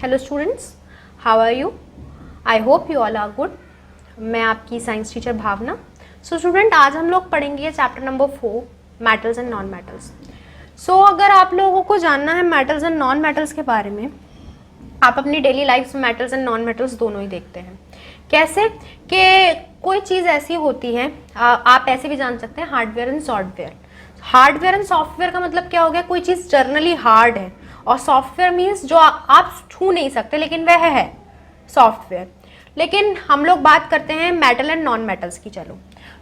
Hello students, how are you? I hope you all are good. मैं आपकी science teacher Bhavna. So student, आज हम लोग पढ़ेंगे chapter number 4, metals and non metals. So अगर आप लोगों को जानना है मेटल्स एंड नॉन मेटल्स के बारे में, आप अपनी डेली लाइफ में मेटल्स एंड नॉन मेटल्स दोनों ही देखते हैं। कैसे कि कोई चीज़ ऐसी होती है, आप ऐसे भी जान सकते हैं hardware and software. Hardware and software का मतलब क्या हो गया? कोई चीज़ जर्नली हार्ड है, और सॉफ्टवेयर मीन्स जो आप छू नहीं सकते लेकिन वह है सॉफ्टवेयर। लेकिन हम लोग बात करते हैं मेटल एंड नॉन मेटल्स की। चलो,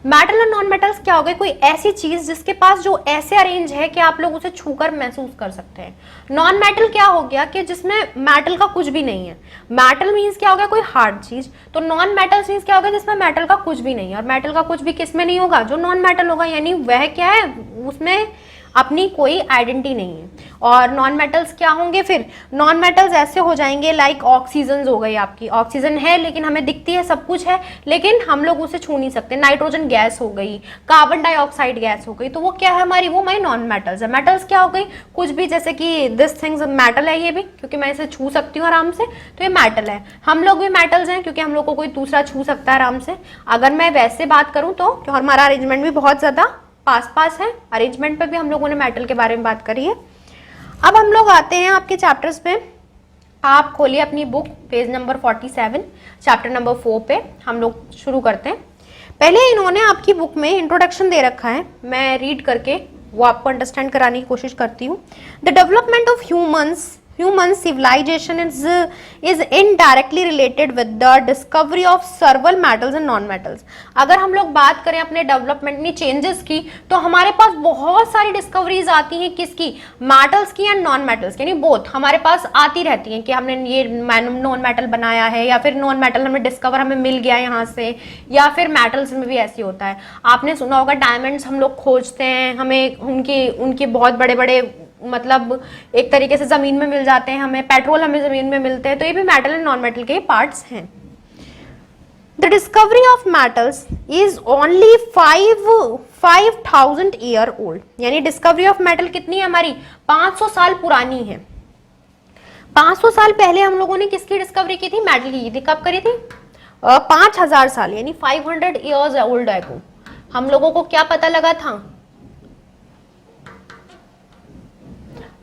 मेटल एंड नॉन मेटल्स क्या हो गए? कोई ऐसी चीज जिसके पास जो ऐसे अरेंज है कि आप लोग उसे छूकर महसूस कर सकते हैं। नॉन मेटल क्या हो गया कि जिसमें मेटल का कुछ भी नहीं है। मेटल मीन्स क्या हो गया? कोई हार्ड चीज। तो नॉन मेटल्स मीन्स क्या हो गया? जिसमें मेटल का कुछ भी नहीं है। और मेटल का कुछ भी किस में नहीं होगा? जो नॉन मेटल होगा, यानी वह क्या है, उसमें अपनी कोई आइडेंटिटी नहीं है। और नॉन मेटल्स क्या होंगे? फिर नॉन मेटल्स ऐसे हो जाएंगे लाइक ऑक्सीजन हो गई। आपकी ऑक्सीजन है लेकिन हमें दिखती है, सब कुछ है लेकिन हम लोग उसे छू नहीं सकते। नाइट्रोजन गैस हो गई, कार्बन डाइऑक्साइड गैस हो गई, तो वो क्या है हमारी? वो हमारी नॉन मेटल्स है। मेटल्स क्या हो गई? कुछ भी, जैसे कि दिस थिंग्स मेटल है, ये भी क्योंकि मैं इसे छू सकती हूँ आराम से, तो ये मेटल है। हम लोग भी मेटल्स हैं क्योंकि हम लोग को कोई दूसरा छू सकता है आराम से। अगर मैं वैसे बात करूँ तो हमारा अरेंजमेंट भी बहुत ज्यादा पास है। अरेंजमेंट पे भी हम लोगों ने मेटल के बारे में बात करी है। अब हम लोग आते हैं आपके चैप्टर्स पे। आप खोलिए अपनी book, page number 47, chapter number 4 पे हम लोग शुरू करते हैं। पहले इन्होंने आपकी बुक में इंट्रोडक्शन दे रखा है, मैं रीड करके वो आपको अंडरस्टैंड कराने की कोशिश करती हूँ। The development of human civilization is indirectly related with the discovery of several metals and non metals। अगर हम लोग बात करें अपने डेवलपमेंट में चेंजेस की, तो हमारे पास बहुत सारी डिस्कवरीज आती हैं। किसकी? मेटल्स की एंड नॉन मेटल्स की, यानी बोथ हमारे पास आती रहती हैं कि हमने ये नॉन मेटल बनाया है, या फिर नॉन मेटल हमें डिस्कवर हमें मिल गया यहाँ से, या फिर मेटल्स में भी ऐसी होता है। आपने सुना होगा डायमंड्स हम लोग खोजते हैं, हमें उनके बहुत बड़े बड़े मतलब एक तरीके से जमीन में मिल जाते हैं, हमें पेट्रोल हमें जमीन में मिलते हैं, तो ये भी मेटल एंड नॉन मेटल के पार्ट्स हैं। The discovery of metals is only 5000 year old, यानी डिस्कवरी ऑफ मेटल कितनी है हमारी? 500 साल पुरानी है। 500 साल पहले हम लोगों ने किसकी डिस्कवरी की थी? मेटल की थी। कब करी थी? 5000 साल, यानी 500 ईयर्स ओल्ड एगो हम लोगों को क्या पता लगा था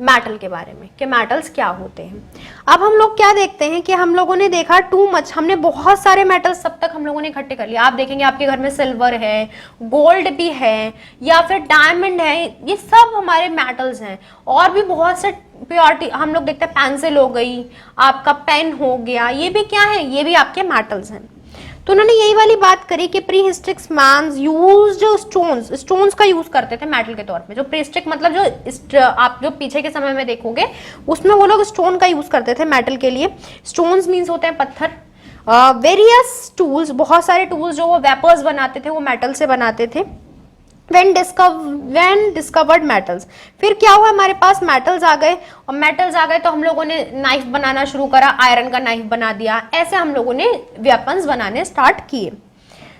मेटल के बारे में, कि मेटल्स क्या होते हैं। अब हम लोग क्या देखते हैं कि हम लोगों ने देखा टू मच, हमने बहुत सारे मेटल्स सब तक हम लोगों ने इकट्ठे कर लिया। आप देखेंगे आपके घर में सिल्वर है, गोल्ड भी है, या फिर डायमंड है, ये सब हमारे मेटल्स हैं। और भी बहुत से प्योरिटी हम लोग देखते हैं, पेंसिल हो गई, आपका पेन हो गया, ये भी क्या है? ये भी आपके मेटल्स हैं। तो उन्होंने यही वाली बात करी कि prehistoric mans used stones का यूज करते थे मेटल के तौर पे। जो प्री हिस्ट्रिक मतलब जो आप जो पीछे के समय में देखोगे उसमें वो लोग स्टोन का यूज करते थे मेटल के लिए। स्टोन्स मीन्स होते हैं पत्थर। वेरियस टूल्स, बहुत सारे टूल्स जो वो वेपर्स बनाते थे वो मेटल से बनाते थे। when discovered metals, फिर क्या हुआ? हमारे पास मेटल्स आ गए, और मेटल्स आ गए तो हम लोगों ने नाइफ बनाना शुरू करा, आयरन का नाइफ बना दिया, ऐसे हम लोगों ने वेपन्स बनाने स्टार्ट किए।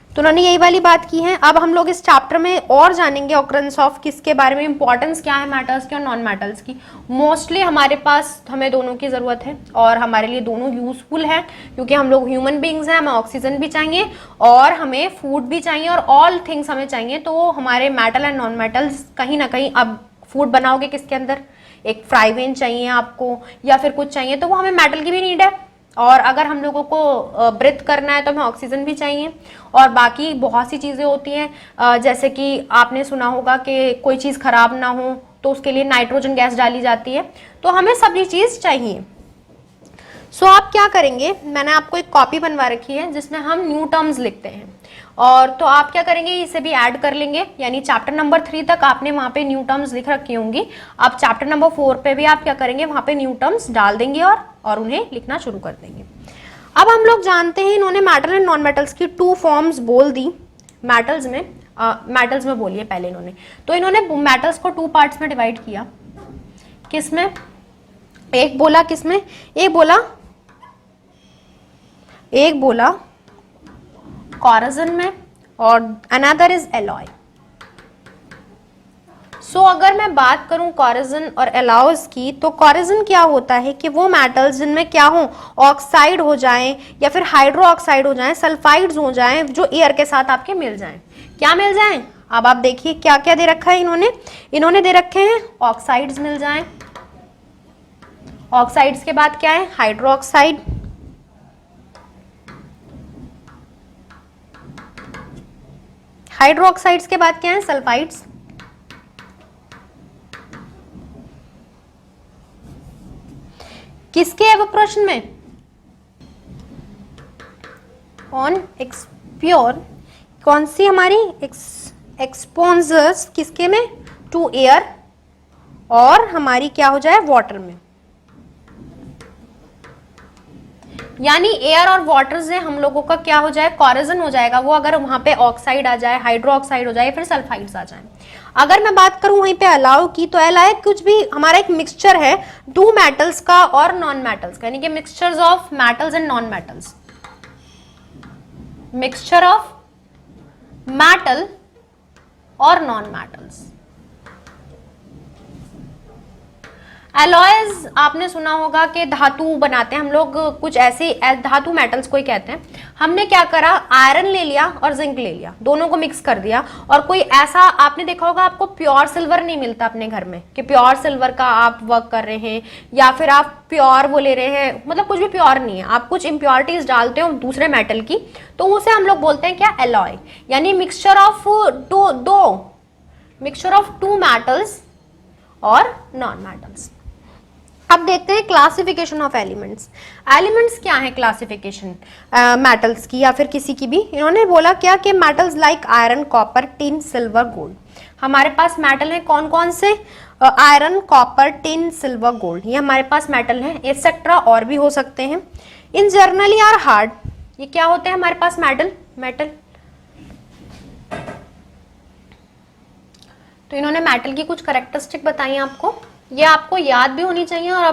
तो उन्होंने यही वाली बात की है। अब हम लोग इस चैप्टर में और जानेंगे ऑकरेंस ऑफ किसके बारे में, इंपॉर्टेंस क्या है मेटल्स की और नॉन मेटल्स की। मोस्टली हमारे पास हमें दोनों की जरूरत है, और हमारे लिए दोनों यूजफुल है, क्योंकि हम लोग ह्यूमन बींग्स हैं, हमें ऑक्सीजन भी चाहिए और हमें फूड भी चाहिए, और ऑल थिंग्स हमें चाहिए। तो हमारे मेटल एंड नॉन मेटल्स कहीं ना कहीं, अब फूड बनाओगे किसके अंदर? एक फ्राई पैन चाहिए आपको, या फिर कुछ चाहिए, तो वो हमें मेटल की भी नीड है। और अगर हम लोगों को ब्रीथ करना है तो हमें ऑक्सीजन भी चाहिए। और बाकी बहुत सी चीज़ें होती हैं, जैसे कि आपने सुना होगा कि कोई चीज़ खराब ना हो तो उसके लिए नाइट्रोजन गैस डाली जाती है। तो हमें सभी चीज़ चाहिए। सो आप क्या करेंगे, मैंने आपको एक कॉपी बनवा रखी है जिसमें हम न्यू टर्म्स लिखते हैं, और तो आप क्या करेंगे, इसे भी ऐड कर लेंगे, यानी चैप्टर नंबर 3 तक आपने वहाँ पे न्यू टर्म्स लिख रखी होंगी। अब चैप्टर नंबर 4 पे भी आप क्या करेंगे, वहाँ पे न्यू टर्म्स डाल देंगे और उन्हें लिखना शुरू कर देंगे। अब हम लोग जानते हैं इन्होंने मेटल एंड नॉन मेटल्स की 2 फॉर्म्स बोल दी। मेटल्स में बोलिए पहले इन्होंने, तो इन्होंने मेटल्स को 2 पार्ट्स में डिवाइड किया। किसमें? एक बोला किसमें? एक बोला कॉरजन में, और अनदर इज एलॉय। सो अगर मैं बात करूं कॉरिजन और एलाउज की, तो कॉरिजन क्या होता है कि वो मेटल्स जिनमें क्या हो, ऑक्साइड हो जाएं या फिर हाइड्रो ऑक्साइड हो जाएं, सल्फाइड्स हो जाएं, जो एयर के साथ आपके मिल जाएं। क्या मिल जाएं? अब आप देखिए क्या क्या दे रखा है इन्होंने दे रखे हैं ऑक्साइड्स मिल जाएं। ऑक्साइड्स के बाद क्या है? Hydro oxide. हाइड्रो ऑक्साइड्स के बाद क्या है? सल्फाइड्स। किसके एवोपरेशन में? ऑन एक्सप्योर, कौन सी हमारी एक्सपोजर्स किसके में? टू एयर, और हमारी क्या हो जाए? वाटर में। यानी एयर और वाटर से हम लोगों का क्या हो जाए? कॉरिजन हो जाएगा वो, अगर वहां पे ऑक्साइड आ जाए, हाइड्रो ऑक्साइड हो जाए, फिर सल्फाइड्स आ जाए। अगर मैं बात करूं वहीं पे अलाउ की, तो अलाउ कुछ भी हमारा एक मिक्सचर है टू मेटल्स का और नॉन मेटल्स का, यानी कि mixtures of metals and non metals, mixture of metal और नॉन मेटल्स। एलॉयज आपने सुना होगा कि धातु बनाते हैं हम लोग, कुछ ऐसे धातु मेटल्स को ही कहते हैं। हमने क्या करा? आयरन ले लिया और जिंक ले लिया, दोनों को मिक्स कर दिया, और कोई ऐसा आपने देखा होगा, आपको प्योर सिल्वर नहीं मिलता अपने घर में कि प्योर सिल्वर का आप वर्क कर रहे हैं, या फिर आप प्योर वो ले रहे हैं, मतलब कुछ भी प्योर नहीं है, आप कुछ इम्प्योरिटीज डालते हो दूसरे मेटल की, तो उसे हम लोग बोलते हैं क्या? एलॉय। यानी मिक्सचर ऑफ टू मेटल्स और नॉन मेटल्स। अब देखते हैं क्लासिफिकेशन ऑफ एलिमेंट्स। एलिमेंट्स क्या है क्लासिफिकेशन मेटल्स की या फिर किसी की भी? इन्होंने बोला क्या कि metals like iron, copper, tin, silver, gold. हमारे पास मेटल है कौन कौन से? Iron, copper, tin, silver, gold, ये हमारे पास मेटल है, एक्सेट्रा और भी हो सकते हैं। इन जनरली आर हार्ड, ये क्या होते हैं हमारे पास? मेटल। तो इन्होंने मेटल की कुछ कैरेक्टरिस्टिक बताई आपको, ये आपको याद भी होनी चाहिए, और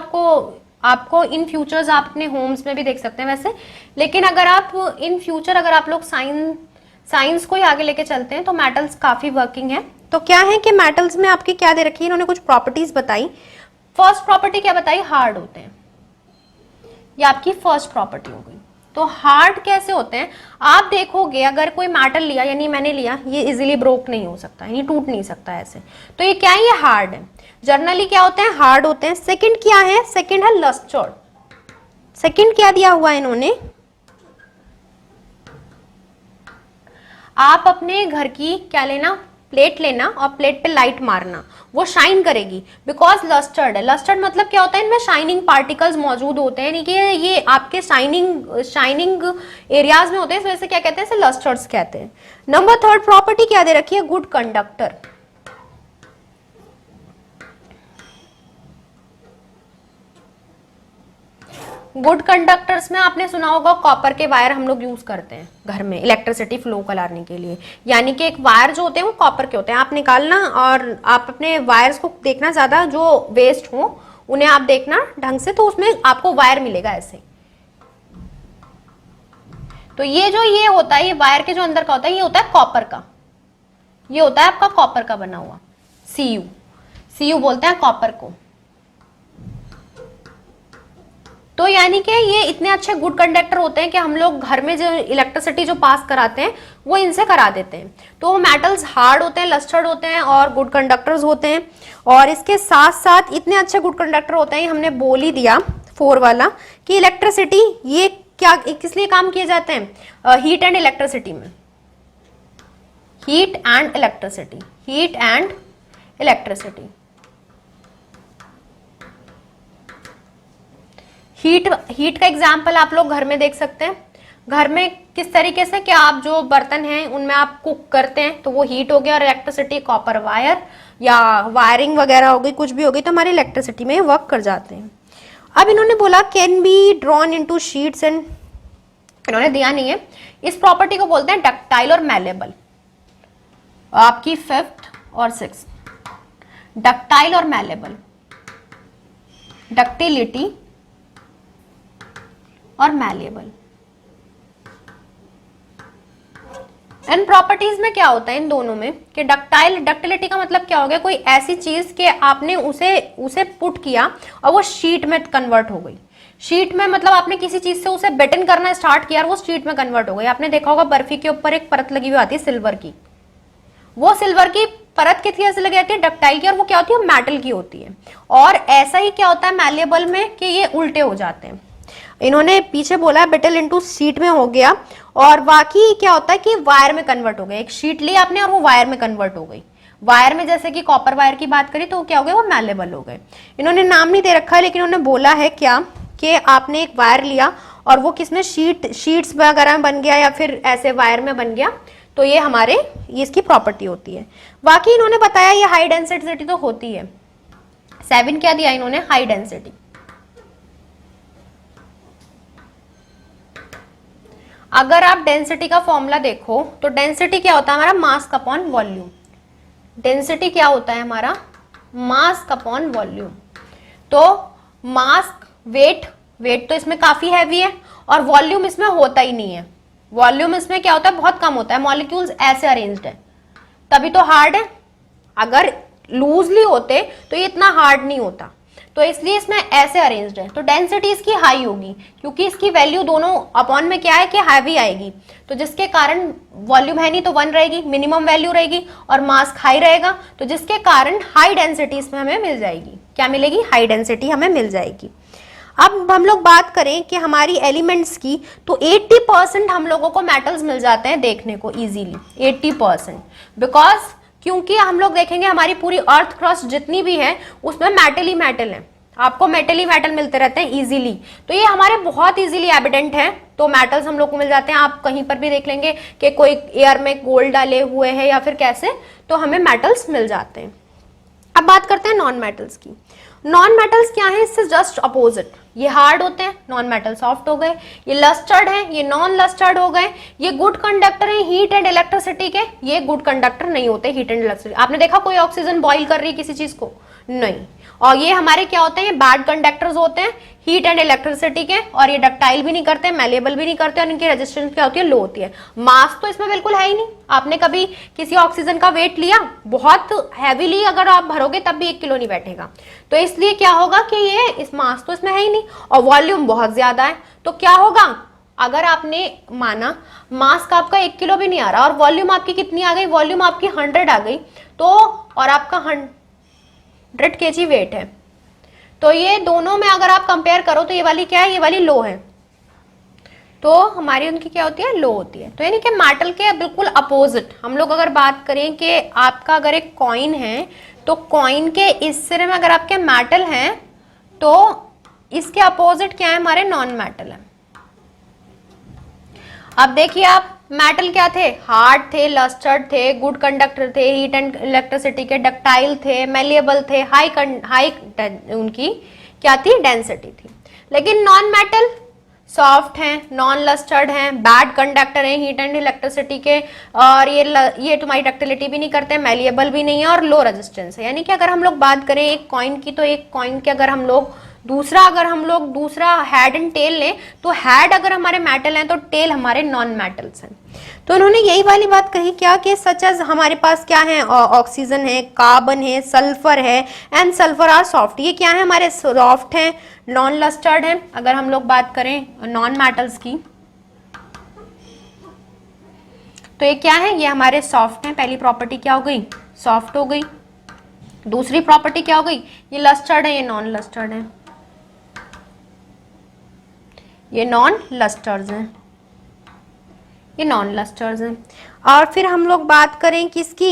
आपको इन फ्यूचर्स आप अपने होम्स में भी देख सकते हैं वैसे। लेकिन अगर आप इन फ्यूचर अगर आप लोग साइंस को ही आगे लेके चलते हैं तो मेटल्स काफी वर्किंग है। तो क्या है कि मेटल्स में आपके क्या दे रखी है? इन्होंने कुछ प्रॉपर्टीज बताई। फर्स्ट प्रॉपर्टी क्या बताई? हार्ड होते हैं, ये आपकी फर्स्ट प्रॉपर्टी हो गई। तो हार्ड कैसे होते हैं? आप देखोगे अगर कोई मेटल लिया, यानी मैंने लिया, ये इजीली ब्रोक नहीं हो सकता, यानी टूट नहीं सकता ऐसे, तो ये क्या है? ये हार्ड है। जनरली क्या होते हैं? हार्ड होते हैं। सेकंड क्या है? सेकंड है लस्टर्ड। सेकंड क्या दिया हुआ है इन्होंने? आप अपने घर की क्या लेना? प्लेट लेना, और प्लेट पे लाइट मारना, वो शाइन करेगी, बिकॉज लस्टर्ड है। लस्टर्ड मतलब क्या होता है? इनमें शाइनिंग पार्टिकल्स मौजूद होते हैं, यानी कि ये आपके शाइनिंग एरियाज में होते हैं, इस वजह से क्या कहते हैं? इसे लस्टर्ड्स कहते हैं। नंबर थर्ड प्रॉपर्टी क्या दे रखी है? Good conductor. गुड कंडक्टर्स में आपने सुना होगा कॉपर के वायर हम लोग यूज करते हैं घर में इलेक्ट्रिसिटी फ्लो कराने के लिए, यानी कि एक वायर जो होते हैं वो कॉपर के होते हैं। आप निकालना और आप अपने वायर्स को देखना, ज्यादा जो वेस्ट हो उन्हें आप देखना ढंग से, तो उसमें आपको वायर मिलेगा ऐसे। तो ये होता है, ये वायर के जो अंदर का होता है, ये होता है कॉपर का, ये होता है आपका कॉपर का बना हुआ सीयू बोलते हैं कॉपर को। तो यानी कि ये इतने अच्छे गुड कंडक्टर होते हैं कि हम लोग घर में जो इलेक्ट्रिसिटी जो पास कराते हैं वो इनसे करा देते हैं। तो मेटल्स हार्ड होते हैं, लस्टर्ड होते हैं और गुड कंडक्टर्स होते हैं। और इसके साथ साथ इतने अच्छे गुड कंडक्टर होते हैं, हमने बोल ही दिया 4 वाला कि इलेक्ट्रिसिटी ये क्या किस लिए काम किए जाते हैं? हीट एंड इलेक्ट्रिसिटी में। Heat and electricity. हीट का एग्जाम्पल आप लोग घर में देख सकते हैं। घर में किस तरीके से कि आप जो बर्तन हैं उनमें आप कुक करते हैं तो वो हीट हो गया, और इलेक्ट्रिसिटी कॉपर वायर या वायरिंग वगैरह हो गई, कुछ भी हो गई, तो हमारी इलेक्ट्रिसिटी में वर्क कर जाते हैं। अब इन्होंने बोला can be drawn into sheets, and इन्होंने दिया नहीं है। इस प्रॉपर्टी को बोलते हैं डक्टाइल और मैलेबल। आपकी 5th और 6th, डक्टाइल और मैलेबल, डक्टिलिटी और मैलेबल। इन प्रॉपर्टीज में क्या होता है इन दोनों में कि डक्टिलिटी का मतलब क्या हो गया, कोई ऐसी चीज कि आपने उसे पुट किया और वो शीट में कन्वर्ट हो गई। शीट में मतलब आपने किसी चीज से उसे बेटन करना स्टार्ट किया और वो शीट में कन्वर्ट हो गई। आपने देखा होगा बर्फी के ऊपर एक परत लगी हुई आती है सिल्वर की, वो सिल्वर की परत किस तरह से लगी आती है, डक्टाइल की, और वो क्या होती है, मेटल की होती है। और ऐसा ही क्या होता है मैलिएबल में कि ये उल्टे हो जाते हैं। इन्होंने पीछे बोला है ब्रिटल इनटू शीट में हो गया, और बाकी क्या होता है कि वायर में कन्वर्ट हो गया। एक शीट ली आपने और वो वायर में कन्वर्ट हो गई। वायर में जैसे कि कॉपर वायर की बात करी तो क्या हो गया, वो मैलेबल हो गए। इन्होंने नाम नहीं दे रखा है लेकिन उन्होंने बोला है क्या कि आपने एक वायर लिया और वो किसमें शीट्स वगैरह में बन गया या फिर ऐसे वायर में बन गया, तो ये इसकी प्रॉपर्टी होती है। बाकी इन्होंने बताया ये हाई डेंसिटी तो होती है। 7 क्या दिया इन्होंने, हाई डेंसिटी। अगर आप डेंसिटी का फॉर्मूला देखो तो डेंसिटी क्या होता है हमारा, मास अपॉन वॉल्यूम। डेंसिटी क्या होता है हमारा, मास अपॉन वॉल्यूम। तो मास वेट तो इसमें काफी हैवी है और वॉल्यूम इसमें होता ही नहीं है। वॉल्यूम इसमें क्या होता है, बहुत कम होता है। मॉलिक्यूल्स ऐसे अरेंज्ड है तभी तो हार्ड है। अगर लूजली होते तो ये इतना हार्ड नहीं होता, तो इसलिए इसमें ऐसे अरेंज्ड है। तो डेंसिटी इसकी हाई होगी क्योंकि इसकी वैल्यू दोनों अपॉन में क्या है कि हैवी आएगी, तो जिसके कारण वॉल्यूम है नहीं तो 1 रहेगी, मिनिमम वैल्यू रहेगी, और मास हाई रहेगा, तो जिसके कारण हाई डेंसिटी इसमें हमें मिल जाएगी। क्या मिलेगी, हाई डेंसिटी हमें मिल जाएगी। अब हम लोग बात करें कि हमारी एलिमेंट्स की, तो 80% हम लोगों को मेटल्स मिल जाते हैं देखने को इजीली, 80%। बिकॉज क्योंकि हम लोग देखेंगे हमारी पूरी अर्थ क्रस्ट जितनी भी है उसमें मेटल ही मेटल है। आपको मेटल ही मेटल मिलते रहते हैं इजीली, तो ये हमारे बहुत इजीली एविडेंट है। तो मेटल्स हम लोग को मिल जाते हैं। आप कहीं पर भी देख लेंगे कि कोई एयर में गोल्ड डाले हुए हैं या फिर कैसे, तो हमें मेटल्स मिल जाते हैं। अब बात करते हैं नॉन मेटल्स की। नॉन मेटल्स क्या है, इससे जस्ट अपोजिट। ये हार्ड होते हैं, नॉन मेटल सॉफ्ट हो गए। ये लस्टर्ड हैं, ये नॉन लस्टर्ड हो गए। ये गुड कंडक्टर हैं हीट एंड इलेक्ट्रिसिटी के, ये गुड कंडक्टर नहीं होते हीट एंड इलेक्ट्रिसिटी। आपने देखा कोई ऑक्सीजन बॉइल कर रही है किसी चीज को, नहीं। और ये हमारे क्या होते हैं, ये बैड कंडक्टर्स होते हैं हीट एंड इलेक्ट्रिसिटी के, और ये डक्टाइल भी नहीं करते, मैलेबल भी नहीं करते, और इनकी रेजिस्टेंस क्या होती है, लो होती है। मास तो इसमें बिल्कुल है ही नहीं। आपने कभी किसी ऑक्सीजन का वेट लिया, बहुत हैवीली अगर आप भरोगे तब भी 1 किलो नहीं बैठेगा। तो इसलिए क्या होगा कि ये इस मास तो इसमें है ही नहीं, और वॉल्यूम बहुत ज्यादा है। तो क्या होगा, अगर आपने माना मास का आपका 1 किलो भी नहीं आ रहा और वॉल्यूम आपकी कितनी आ गई, वॉल्यूम आपकी 100 आ गई, तो और आपका 100 kg वेट है, तो ये दोनों में अगर आप कंपेयर करो तो ये वाली क्या है, ये वाली लो है, तो हमारी उनकी क्या होती है, लो होती है। तो यानी कि मेटल के बिल्कुल अपोजिट। हम लोग अगर बात करें कि आपका अगर एक कॉइन है तो कॉइन के इस सिरे में अगर आपके मेटल हैं तो इसके अपोजिट क्या है, हमारे नॉन मेटल है। अब देखिए आप, मेटल क्या थे, हार्ड थे, लस्टर्ड थे, गुड कंडक्टर थे हीट एंड इलेक्ट्रिसिटी के, डक्टाइल थे, मेलिएबल थे, हाई उनकी क्या थी, डेंसिटी थी। लेकिन नॉन मेटल सॉफ्ट हैं, नॉन लस्टर्ड हैं, बैड कंडक्टर हैं हीट एंड इलेक्ट्रिसिटी के, और ये तुम्हारी डक्टिलिटी भी नहीं करते, मेलिएबल भी नहीं है, और लो रेजिस्टेंस है। यानी कि अगर हम लोग बात करें एक कॉइन की, तो एक कॉइन के अगर हम लोग दूसरा हेड एंड टेल लें, तो हेड अगर हमारे मेटल हैं तो टेल हमारे नॉन मेटल्स हैं। तो उन्होंने यही वाली बात कही क्या कि सच एज हमारे पास क्या है, ऑक्सीजन है, कार्बन है, सल्फर है, एंड सल्फर आर सॉफ्ट। ये क्या है, हमारे सॉफ्ट हैं, नॉन लस्टर्ड हैं। अगर हम लोग बात करें नॉन मेटल्स की, तो ये क्या है, ये हमारे सॉफ्ट हैं। पहली प्रॉपर्टी क्या हो गई, सॉफ्ट हो गई। दूसरी प्रॉपर्टी क्या हो गई, ये लस्टर्ड है, ये नॉन लस्टर्ड है, ये नॉन लस्टर्स हैं, ये नॉन लस्टर्स हैं। और फिर हम लोग बात करें किसकी,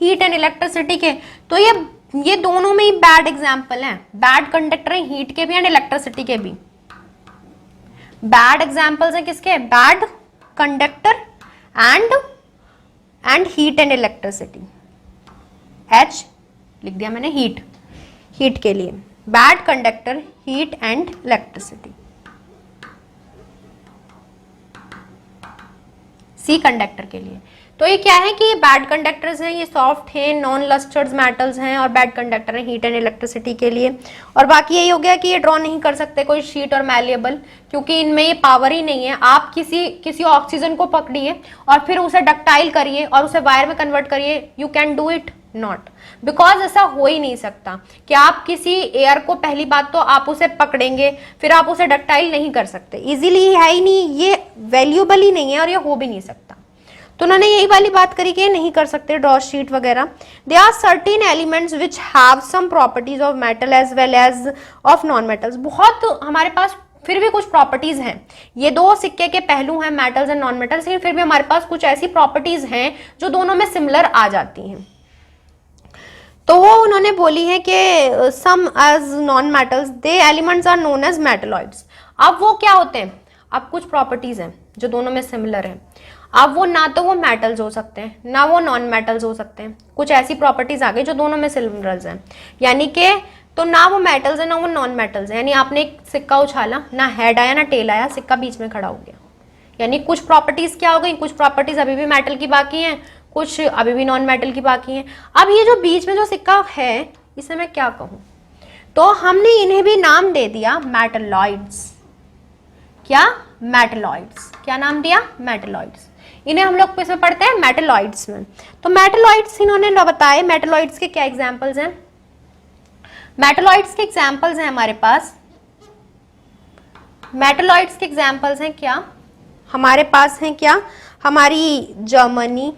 हीट एंड इलेक्ट्रिसिटी के, तो ये दोनों में ही बैड एग्जाम्पल हैं। बैड कंडक्टर है हीट के भी एंड इलेक्ट्रिसिटी के भी। बैड एग्जाम्पल्स हैं किसके, bad conductor and heat and electricity. H लिख दिया मैंने, हीट के लिए bad conductor, heat and electricity. C conductor के लिए, तो ये क्या है कि ये बैड कंडक्टर्स हैं, ये सॉफ्ट हैं, नॉन लस्टर्ड मेटल्स हैं और बैड कंडक्टर हैं हीट एंड इलेक्ट्रिसिटी के लिए। और बाकी यही हो गया कि ये ड्रॉ नहीं कर सकते कोई शीट और मैलिएबल, क्योंकि इनमें ये पावर ही नहीं है। आप किसी ऑक्सीजन को पकड़िए और फिर उसे डक्टाइल करिए और उसे वायर में कन्वर्ट करिए, you can do it not, because ऐसा हो ही नहीं सकता कि आप किसी एयर को, पहली बात तो आप उसे पकड़ेंगे फिर आप उसे डक्टाइल नहीं कर सकते, इजीली है ही नहीं, ये वैल्यूएबल ही नहीं है और ये हो भी नहीं सकता। तो उन्होंने यही वाली बात करी कि नहीं कर सकते ड्रॉ शीट वगैरह। There are certain elements which have some properties of metal as well as of non metals. बहुत हमारे पास फिर भी कुछ प्रॉपर्टीज हैं, ये दो सिक्के के पहलू हैं मेटल्स एंड नॉन मेटल्स, लेकिन फिर भी हमारे पास कुछ ऐसी प्रॉपर्टीज हैं जो दोनों में सिमिलर आ जाती हैं। तो वो उन्होंने बोली है कि some as non metals they elements are known as metalloids. अब वो क्या होते हैं, अब कुछ प्रॉपर्टीज हैं जो दोनों में सिमिलर हैं। अब वो ना तो वो मेटल्स हो सकते हैं ना वो नॉन मेटल्स हो सकते हैं, कुछ ऐसी प्रॉपर्टीज आ गई जो दोनों में सिमिलर हैं, यानी कि तो ना वो मेटल्स है ना वो नॉन मेटल्स है। यानी आपने एक सिक्का उछाला, ना हेड आया ना टेल आया, सिक्का बीच में खड़ा हो गया। यानी कुछ प्रॉपर्टीज क्या हो गई, कुछ प्रॉपर्टीज अभी भी मेटल की बाकी हैं, कुछ अभी भी नॉन मेटल की बाकी हैं। अब ये जो बीच में जो सिक्का है इसे मैं क्या कहूँ, तो हमने इन्हें भी नाम दे दिया मेटलॉइड्स। क्या, मेटलॉइड्स। क्या नाम दिया, मेटलॉइड्स। इन्हें हम लोग किसमें पढ़ते हैं, मेटलॉइड्स में। तो मेटलॉइड्स इन्होंने बताए, मेटलॉइड्स के क्या एग्जाम्पल्स हैं। मेटलॉइड्स के एग्जाम्पल्स हैं हमारे पास, मेटलॉइड्स के एग्जाम्पल्स हैं क्या हमारे पास हैं, क्या हमारी जर्मनी,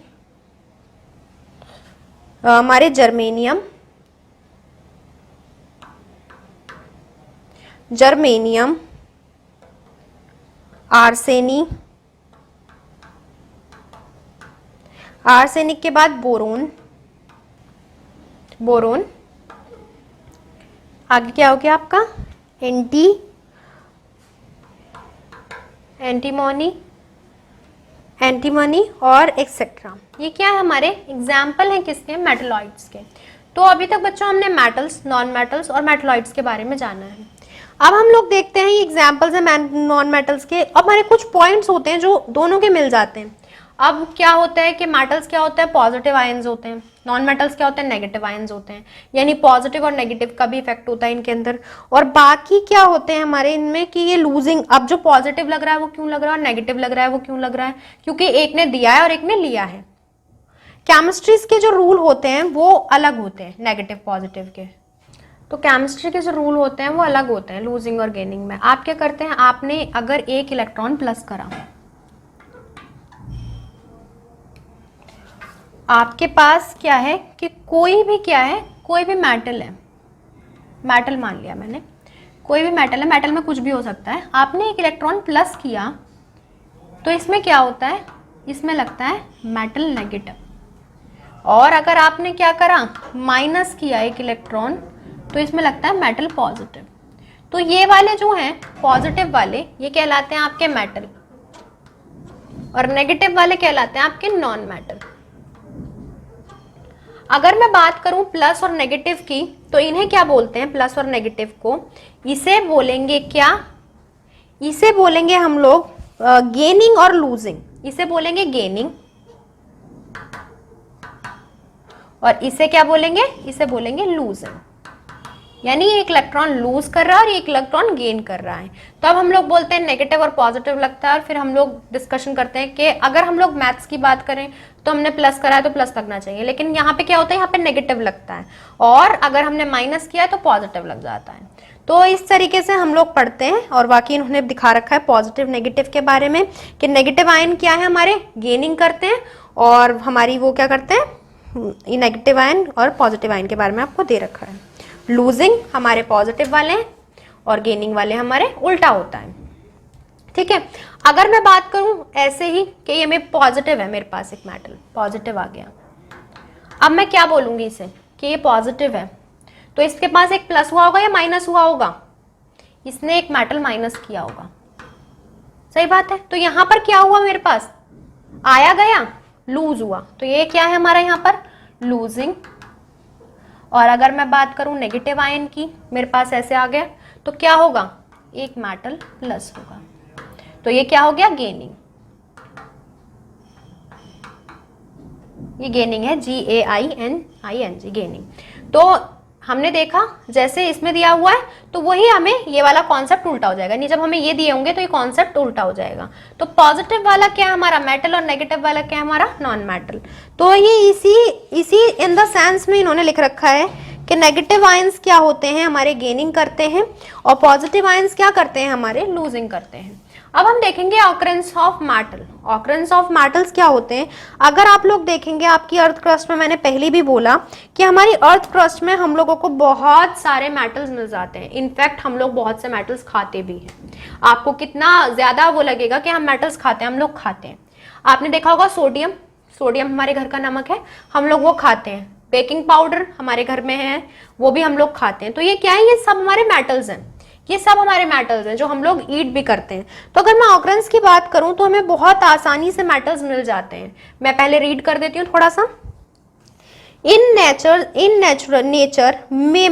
हमारे जर्मेनियम, आर्सेनिक के बाद बोरोन, आगे क्या हो गया आपका एंटीमनी और एक्सेट्रा। ये क्या है, हमारे एग्जाम्पल हैं किसके, मेटलॉइड्स के। तो अभी तक बच्चों हमने मेटल्स, नॉन मेटल्स और मेटलॉइड्स के बारे में जाना है। अब हम लोग देखते हैं ये एग्जाम्पल्स हैं नॉन मेटल्स के। अब हमारे कुछ पॉइंट्स होते हैं जो दोनों के मिल जाते हैं। अब क्या होता है कि मेटल्स क्या होता है, पॉजिटिव आयंस होते हैं, नॉन मेटल्स क्या होते हैं, नेगेटिव आयंस होते हैं, यानी पॉजिटिव और नेगेटिव का भी इफेक्ट होता है इनके अंदर। और बाकी क्या होते हैं हमारे इनमें कि ये लूजिंग, अब जो पॉजिटिव लग रहा है वो क्यों लग रहा है और नेगेटिव लग रहा है वो क्यों लग रहा है, क्योंकि एक ने दिया है और एक ने लिया है। केमिस्ट्रीज के जो रूल होते हैं वो अलग होते हैं नेगेटिव पॉजिटिव के। तो केमिस्ट्री के जो रूल होते हैं वो अलग होते हैं लूजिंग और गेनिंग में। आप क्या करते हैं, आपने अगर एक इलेक्ट्रॉन प्लस करा, आपके पास क्या है कि कोई भी मेटल है, मेटल मान लिया मैंने, कोई भी मेटल है, मेटल में कुछ भी हो सकता है, आपने एक इलेक्ट्रॉन प्लस किया तो इसमें क्या होता है, इसमें लगता है मेटल नेगेटिव। और अगर आपने क्या करा, माइनस किया एक इलेक्ट्रॉन, तो इसमें लगता है मेटल पॉजिटिव। तो ये वाले जो हैं पॉजिटिव वाले ये कहलाते हैं आपके मेटल और नेगेटिव वाले कहलाते हैं आपके नॉन मेटल। अगर मैं बात करूं प्लस और नेगेटिव की, तो इन्हें क्या बोलते हैं, प्लस और नेगेटिव को इसे बोलेंगे क्या, इसे बोलेंगे हम लोग गेनिंग और लूजिंग। इसे बोलेंगे गेनिंग और इसे क्या बोलेंगे, इसे बोलेंगे लूजिंग। यानी एक इलेक्ट्रॉन लूज कर रहा है और एक इलेक्ट्रॉन गेन कर रहा है। तो अब हम लोग बोलते हैं नेगेटिव और पॉजिटिव लगता है, और फिर हम लोग डिस्कशन करते हैं कि अगर हम लोग मैथ्स की बात करें तो हमने प्लस करा है तो प्लस लगना चाहिए, लेकिन यहाँ पे क्या होता है, यहाँ पे नेगेटिव लगता है, और अगर हमने माइनस किया है तो पॉजिटिव लग जाता है। तो इस तरीके से हम लोग पढ़ते हैं। और बाकी इन्होंने दिखा रखा है पॉजिटिव नेगेटिव के बारे में कि नेगेटिव आयन क्या है, हमारे गेनिंग करते हैं, और हमारी वो क्या करते हैं, नेगेटिव आयन और पॉजिटिव आयन के बारे में आपको दे रखा है। लूजिंग हमारे पॉजिटिव वाले हैं और गेनिंग वाले हमारे उल्टा होता है। ठीक है, अगर मैं बात करूं ऐसे ही कि ये मेरे पॉजिटिव है, मेरे पास एक मेटल पॉजिटिव आ गया, अब मैं क्या बोलूंगी इसे कि ये पॉजिटिव है, तो इसके पास एक प्लस हुआ होगा या माइनस हुआ होगा, इसने एक मेटल माइनस किया होगा, सही बात है। तो यहां पर क्या हुआ, मेरे पास आया गया लूज हुआ, तो ये क्या है हमारा यहाँ पर लूजिंग। और अगर मैं बात करूं नेगेटिव आयन की, मेरे पास ऐसे आ गया, तो क्या होगा, एक मेटल प्लस होगा, तो ये क्या हो गया गेनिंग। ये गेनिंग है, GAINING, गेनिंग। तो हमने देखा जैसे इसमें दिया हुआ है तो वही हमें ये वाला कॉन्सेप्ट उल्टा हो जाएगा, नहीं जब हमें ये दिए होंगे तो ये कॉन्सेप्ट उल्टा हो जाएगा। तो पॉजिटिव वाला क्या है हमारा मेटल और नेगेटिव वाला क्या है हमारा नॉन मेटल। तो ये इसी इन द सेंस में इन्होंने लिख रखा है कि नेगेटिव आयंस क्या होते हैं हमारे गेनिंग करते हैं और पॉजिटिव आयंस क्या करते हैं हमारे लूजिंग करते हैं। अब हम देखेंगे occurrence of metal. Occurrence of metals क्या होते हैं, अगर आप लोग देखेंगे आपकी अर्थ क्रस्ट में, मैंने पहले भी बोला कि हमारी अर्थ क्रस्ट में हम लोगों को बहुत सारे मेटल्स मिल जाते हैं। इनफैक्ट हम लोग बहुत से मेटल्स खाते भी हैं। आपको कितना ज्यादा वो लगेगा कि हम मेटल्स खाते हैं, हम लोग खाते हैं। आपने देखा होगा सोडियम, सोडियम हमारे घर का नमक है, हम लोग वो खाते हैं। बेकिंग पाउडर हमारे घर में है, वो भी हम लोग खाते हैं। तो ये क्या है, ये सब हमारे मेटल्स हैं, ये सब हमारे मेटल्स हैं जो हम लोग ईट भी करते हैं। तो अगर मैं ऑकरेंस की बात करूं तो हमें बहुत आसानी से मेटल्स मिल जाते हैं। मैं पहले रीड कर देती हूँ थोड़ा सा। In natural nature,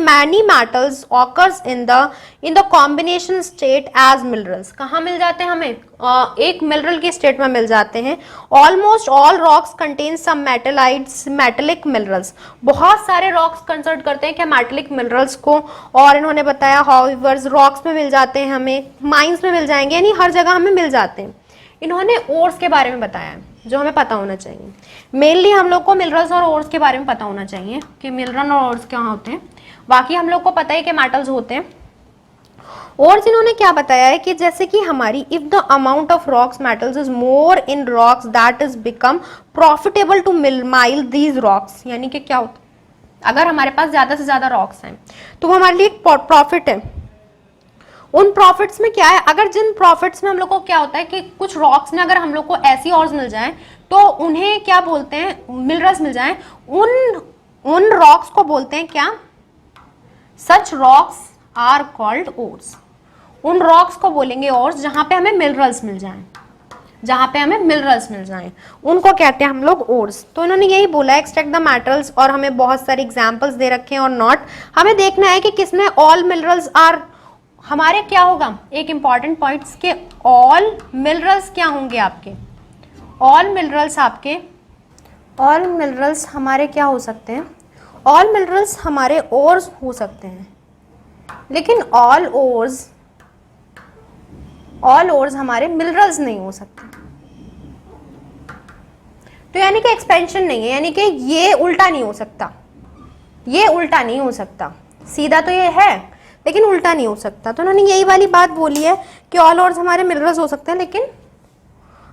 many metals occurs in the combination state as minerals. कहाँ मिल जाते हैं हमें, एक मिनरल की स्टेट में मिल जाते हैं। Almost all rocks contain some metallic minerals. बहुत सारे रॉक्स कंसिडर करते हैं क्या मेटेलिक मिनरल्स को, और इन्होंने बताया हाउएवर रॉक्स में मिल जाते हैं, हमें माइंस में मिल जाएंगे, यानी हर जगह हमें मिल जाते हैं। इन्होंने ओर्स के बारे में बताया है जो हमें पता होना चाहिए। मेनली हम लोग को मिनरल्स और ओर्स के बारे में पता होना चाहिए कि मिनरल और ओर्स क्या होते हैं। बाकी हम लोग को पता है कि मेटल्स होते हैं। और इन्होंने क्या बताया है कि जैसे कि हमारी if the amount of rocks metals is more in rocks that is become profitable to mine these rocks, यानी कि क्या होता है अगर हमारे पास ज्यादा से ज्यादा रॉक्स हैं तो वो हमारे लिए प्रॉफिट है। उन प्रॉफिट्स में क्या है, अगर जिन प्रॉफिट्स में हम लोग को क्या होता है कि कुछ रॉक्स में अगर हम लोग को ऐसी ऑर्स मिल जाएं तो उन्हें क्या बोलते हैं, मिनरल्स मिल जाएं, उन रॉक्स को बोलते हैं क्या, सच रॉक्स आर कॉल्ड ओर्स। उन रॉक्स को बोलेंगे ओर्स जहां पे हमें मिनरल्स मिल जाएं, जहां पे हमें मिनरल्स मिल जाएं उनको कहते हैं हम लोग ओर्स। तो इन्होंने यही बोला एक्सट्रैक्ट द मेटल्स, और हमें बहुत सारे एग्जांपल्स दे रखे हैं और नॉट। हमें देखना है कि किसमें ऑल मिनरल्स आर, हमारे क्या होगा एक इंपॉर्टेंट पॉइंट्स के ऑल मिनरल्स क्या होंगे आपके, ऑल मिनरल्स आपके, ऑल मिनरल्स हमारे क्या हो सकते हैं, ऑल मिनरल्स हमारे ओर्स हो सकते हैं, लेकिन ऑल ओर्स हमारे मिनरल्स नहीं हो सकते। तो यानी कि एक्सपेंशन नहीं है, यानी कि ये उल्टा नहीं हो सकता, ये उल्टा नहीं हो सकता, सीधा तो ये है लेकिन उल्टा नहीं हो सकता। तो उन्होंने यही वाली बात बोली है कि ऑल ओर्स हमारे मिनरल्स हो सकते हैं लेकिन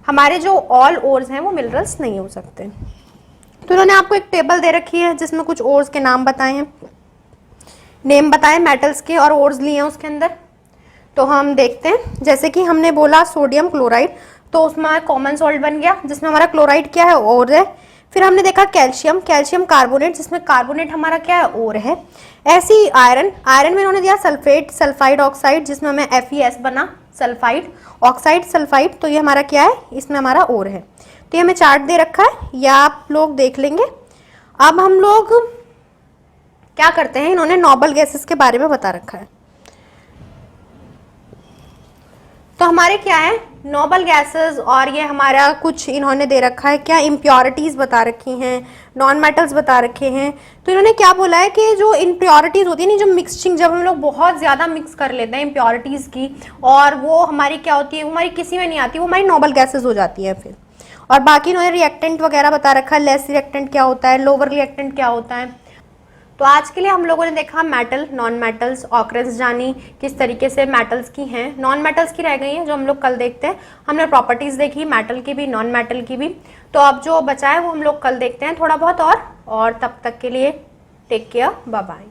हमारे जो ऑल ओर्स हैं वो मिनरल्स नहीं हो सकते। तो उन्होंने आपको एक टेबल दे रखी है जिसमें कुछ ओर्स के नाम बताए हैं, नेम बताए मेटल्स के और ओर्स लिए हैं उसके अंदर। तो हम देखते हैं, जैसे कि हमने बोला सोडियम क्लोराइड, तो उसमें कॉमन सॉल्ट बन गया जिसमें हमारा क्लोराइड क्या है, ओर है। फिर हमने देखा कैल्शियम, कैल्शियम कार्बोनेट जिसमें कार्बोनेट हमारा क्या है, ओर है। ऐसी आयरन, आयरन में इन्होंने दिया सल्फेट, सल्फाइड ऑक्साइड जिसमें हमें FeS बना, सल्फाइड ऑक्साइड सल्फाइड, तो ये हमारा क्या है, इसमें हमारा ओर है। तो ये हमें चार्ट दे रखा है, या आप लोग देख लेंगे। अब हम लोग क्या करते हैं, इन्होंने नोबल गैसेस के बारे में बता रखा है। तो हमारे क्या है नोबल गैसेस, और ये हमारा कुछ इन्होंने दे रखा है क्या, इम्प्योरिटीज बता रखी हैं, नॉन मेटल्स बता रखे हैं। तो इन्होंने क्या बोला है कि जो इम्प्योरिटीज होती है नहीं, जो मिक्सिंग, जब हम लोग बहुत ज़्यादा मिक्स कर लेते हैं इम्प्योरिटीज़ की, और वो हमारी क्या होती है, वो हमारी किसी में नहीं आती, वो हमारी नोबल गैसेज हो जाती है फिर। और बाकी इन्होंने रिएक्टेंट वगैरह बता रखा है, लेस रिएक्टेंट क्या होता है, लोअर रिएक्टेंट क्या होता है। तो आज के लिए हम लोगों ने देखा मेटल, नॉन मेटल्स, ऑकरेंस जानी किस तरीके से मेटल्स की हैं, नॉन मेटल्स की रह गई हैं जो हम लोग कल देखते हैं। हमने प्रॉपर्टीज़ देखी मेटल की भी, नॉन मेटल की भी। तो अब जो बचा है वो हम लोग कल देखते हैं थोड़ा बहुत, और तब तक के लिए टेक केयर, बाय बाय।